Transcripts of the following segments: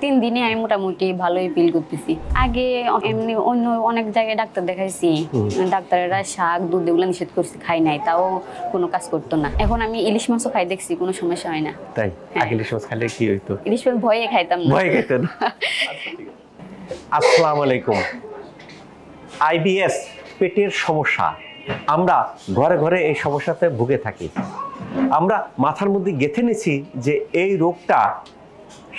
3 দিনে আমি মোটামুটি ভালোই ফিল করতেছি। আগে এমনি অন্য অনেক জায়গায় ডাক্তার দেখাইছি, ডাক্তারেরা শাক দুধ এগুলো নিষেধ করছে, খাই নাই, তাও কোনো কাজ করতো না। এখন আমি ইলিশ মাছও খাই দেখছি, কোনো সমস্যা হয় না। তাই আগে ইলিশ মাছ খাইলে কি হইতো? ইলিশ মাছ ভয়ে খাইতাম না। ভয় খাইতেন? আসসালামু আলাইকুম। আইবিএস পেটের সমস্যা, আমরা ঘরে ঘরে এই সমস্যাতে ভুগে থাকি। আমরা মাথার মধ্যে গেঁথে নিয়েছি যে এই রোগটা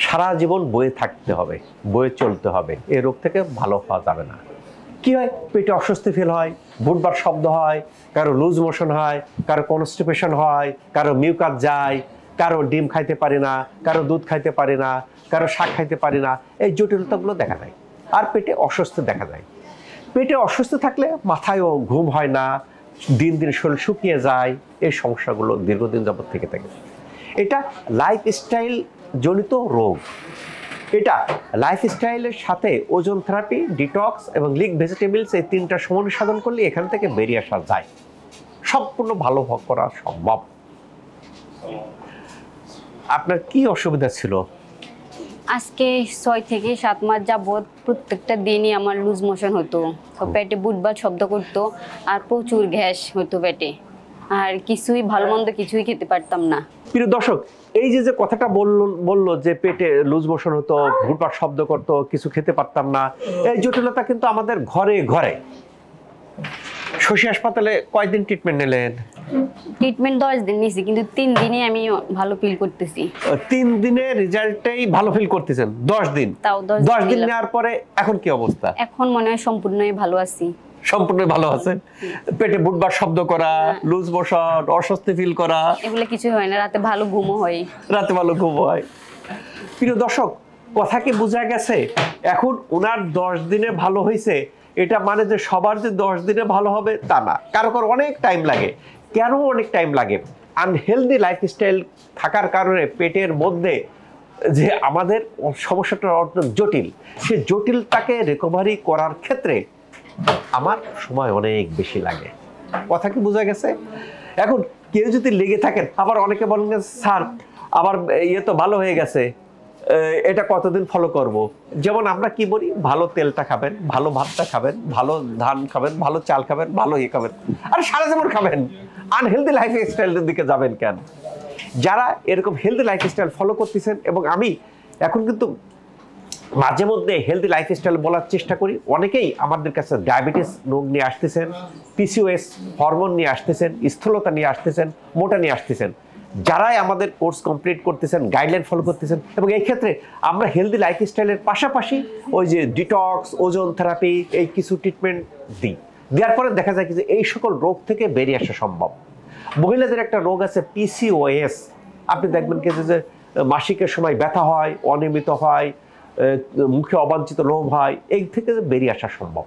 সারা জীবন বয়ে থাকতে হবে, বয়ে চলতে হবে, এই রোগ থেকে ভালো হওয়া যাবে না। কি হয়? পেটে অস্বস্তি ফিল হয়, বুটবার শব্দ হয়, কারো লুজ মোশন হয়, কারো কনস্টিপেশন হয়, কারো মিউকাস যায়, কারো ডিম খাইতে পারে না, কারো দুধ খাইতে পারে না, কারো শাক খাইতে পারে না। এই জটিলতাগুলো দেখা যায়। আর পেটে অস্বস্তি দেখা যায়। পেটে অস্বস্তি থাকলে মাথায়ও ঘুম হয় না, দিন দিন শরীর শুকিয়ে যায়। এই সমস্যাগুলো দীর্ঘদিন যাবত থেকে থাকে। এটা লাইফস্টাইল জনিত রোগ। এটা লাইফস্টাইলের সাথে ওজন থেরাপি, ডিটক্স এবং লিক ভেজিটেবলস, এই তিনটা সমন্বয় সাধন করলে এখান থেকে বেরিয়ে আসা যায়, সম্পূর্ণ ভালো করা সম্ভব। আপনার কি অসুবিধা ছিল? আজকে 6 থেকে 7 মাস যাবত প্রত্যেকটা দিনই আমার লুজ মোশন হতো, তো পেটে বুটবার শব্দ করতো, আর প্রচুর গ্যাস হতো পেটে, আর কিছুই ভালো মন্দ কিছুই খেতে পারতাম না। প্রিয় দর্শক, এই যে কথাটা বললো যে পেটে লুজ মোশন হতো, বুটবার শব্দ করতো, কিছু খেতে পারতাম না, এই জটিলতা কিন্তু আমাদের ঘরে ঘরে। শশী হাসপাতালে কয়দিন ট্রিটমেন্ট নিলেন? ট্রিটমেন্ট 10 দিন নিয়েছি, কিন্তু 3 দিনে আমি ভালো ফিল করতেছি। 3 দিনের রেজাল্টেই ভালো ফিল করতেছেন? 10 দিন? তাও 10 দিন নেওয়ার পরে এখন কি অবস্থা? এখন মনে হয় সম্পূর্ণই ভালো আছি। সম্পূর্ণ ভালো আছেন? পেটে বুটবার শব্দ করা, লুজ মোশন, অস্বস্তি ফিল করা, এগুলো কিছু হয় না। রাতে ভালো ঘুমও হয়। রাতে ভালো ঘুম হয়। প্রিয় দর্শক, কথা কি বোঝা গেছে? এখন ওনার 10 দিনে ভালো হয়েছে, এটা মানে যে সবার যে 10 দিনে ভালো হবে তা না। কারো কারো অনেক টাইম লাগে। কেন অনেক টাইম লাগে? আনহেলদি লাইফস্টাইল থাকার কারণে পেটের মধ্যে যে আমাদের সমস্যাটা জটিল, সে জটিলটাকে রিকভারি করার ক্ষেত্রে আমার সময় অনেক বেশি লাগে। কথা কি বোঝা গেছে? এখন কেউ যদি লেগে থাকেন, আবার অনেকে বলেন স্যার আবার ইয়ে তো ভালো হয়ে গেছে, এটা কতদিন ফলো করব? যেমন আমরা কি বলি, ভালো তেলটা খাবেন, ভালো ভাতটা খাবেন, ভালো ধান খাবেন, ভালো চাল খাবেন, ভালো ইয়ে খাবেন, আর সারা জীবন খাবেন। আনহেলদি লাইফ স্টাইলের দিকে যাবেন কেন? যারা এরকম হেলদি লাইফস্টাইল ফলো করতেছেন, এবং আমি এখন কিন্তু মাঝে মধ্যে হেলদি লাইফস্টাইল বলার চেষ্টা করি, অনেকেই আমাদের কাছে ডায়াবেটিস রোগ নিয়ে আসতেছেন, পিসিওএস হরমোন নিয়ে আসতেছেন, স্থূলতা নিয়ে আসতেছেন, মোটা নিয়ে আসতেছেন। যারাই আমাদের কোর্স কমপ্লিট করতেছেন, গাইডলাইন ফলো করতেছেন, এবং এই ক্ষেত্রে আমরা হেলদি লাইফস্টাইলের পাশাপাশি ওই যে ডিটক্স, ওজন থেরাপি, এই কিছু ট্রিটমেন্ট দিই। দেওয়ার পরে দেখা যায় কি যে এই সকল রোগ থেকে বেরিয়ে আসা সম্ভব। মহিলাদের একটা রোগ আছে পিসিওএস। আপনি দেখবেন কি যে মাসিকের সময় ব্যথা হয়, অনিয়মিত হয়, মুখে অবাঞ্ছিত লোম হয়, এই থেকে বেরিয়ে আসা সম্ভব।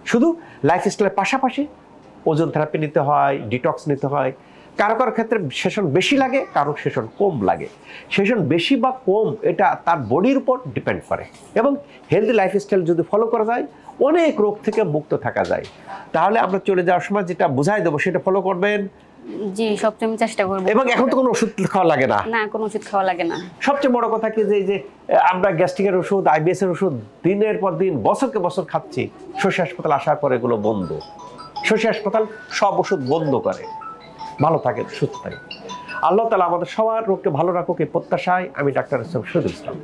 শুধু লাইফস্টাইলের পাশাপাশি ওজন থেরাপি নিতে হয়, ডিটক্স নিতে হয়। কারো কারো ক্ষেত্রে সেশন বেশি লাগে, কারো সেশন কম লাগে। সেশন বেশি বা কম এটা তার বডির উপর ডিপেন্ড করে। এবং হেলদি লাইফস্টাইল যদি ফলো করা যায়, অনেক রোগ থেকে মুক্ত থাকা যায়। তাহলে আমরা চলে যাওয়ার সময় যেটা বুঝাই দেবো সেটা ফলো করবেন। জি, সবসময় চেষ্টা করব। এবং এখন তো কোনো ওষুধ খাওয়া লাগে না। না, কোনো ওষুধ খাওয়া লাগে না। সবচেয়ে বড় কথা কি যে আমরা গ্যাস্ট্রিকের ওষুধ, আইবিএস এর ওষুধ দিনের পর দিন, বছরকে বছর খাচ্ছি। শশী হাসপাতাল আসার পরে এগুলো বন্ধ। শশী হাসপাতাল সব ওষুধ বন্ধ করে। ভালো থাকেন, সুস্থ থাকেন। আল্লাহ তাআলা আমাদের সবার রোগকে ভালো রাখুক এই প্রত্যাশায় আমি ডাক্তার শহীদুল ইসলাম।